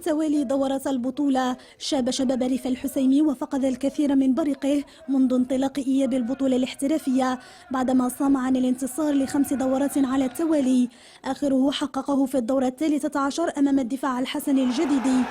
التوالي دورات البطولة. شاب شباب ريف الحسيمي وفقد الكثير من برقه منذ انطلاق إياب البطولة الاحترافية بعدما صام عن الانتصار ل5 دورات على التوالي، آخره حققه في الدورة 13 أمام الدفاع الحسني الجديدي.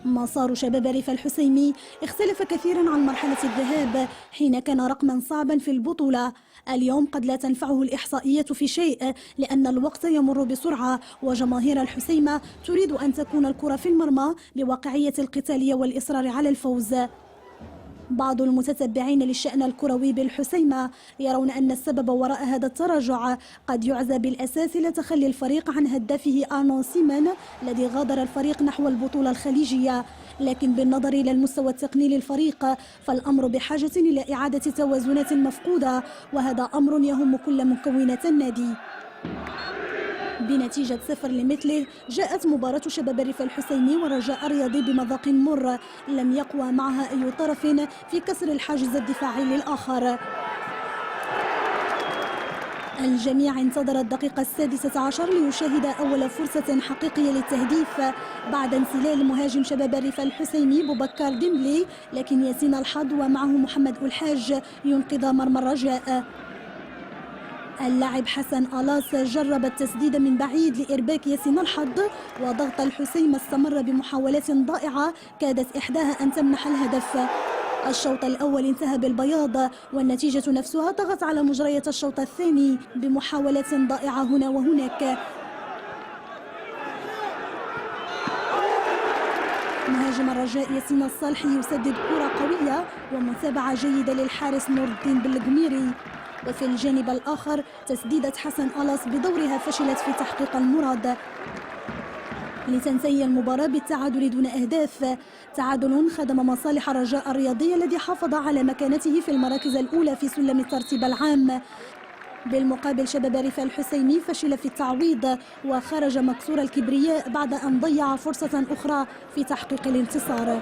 مسار شباب ريف الحسيمي اختلف كثيرا عن مرحلة الذهاب حين كان رقما صعبا في البطولة. اليوم قد لا تنفعه الإحصائيات في شيء لأن الوقت يمر بسرعة، وجماهير الحسيمة تريد أن تكون الكرة في المرمى بواقعية القتالية والإصرار على الفوز. بعض المتتبعين للشأن الكروي بالحسيمة يرون أن السبب وراء هذا التراجع قد يعزى بالأساس إلى تخلي الفريق عن هدافه آرنون سيمان الذي غادر الفريق نحو البطولة الخليجية، لكن بالنظر إلى المستوى التقني للفريق فالأمر بحاجة إلى إعادة توازنات مفقودة، وهذا أمر يهم كل مكونات النادي. بنتيجة 0 لمثله جاءت مباراة شباب ريف الحسيمي والرجاء الرياضي بمذاق مر لم يقوى معها أي طرف في كسر الحاجز الدفاعي للآخر. الجميع انتظر الدقيقة 16 ليشاهد أول فرصة حقيقية للتهديف بعد انسلال مهاجم شباب ريف الحسيمي بوبكار ديمبلي، لكن ياسين الحظ ومعه محمد الحاج ينقذ مرمى الرجاء. اللاعب حسن آلاس جرب التسديد من بعيد لإرباك ياسين الحظ، وضغط الحسيم استمر بمحاولات ضائعة كادت إحداها أن تمنح الهدف. الشوط الأول انتهى بالبياض، والنتيجة نفسها طغت على مجريات الشوط الثاني بمحاولات ضائعة هنا وهناك. مهاجم الرجاء ياسين الصالحي يسدد كرة قوية ومتابعة جيدة للحارس نور الدين بالقميري، وفي الجانب الآخر تسديدة حسن آلاس بدورها فشلت في تحقيق المراد لتنتهي المباراة بالتعادل دون أهداف. تعادل خدم مصالح الرجاء الرياضي الذي حافظ على مكانته في المراكز الأولى في سلم الترتيب العام. بالمقابل شباب ريف الحسيمي فشل في التعويض وخرج مكسور الكبرياء بعد أن ضيع فرصة أخرى في تحقيق الانتصار.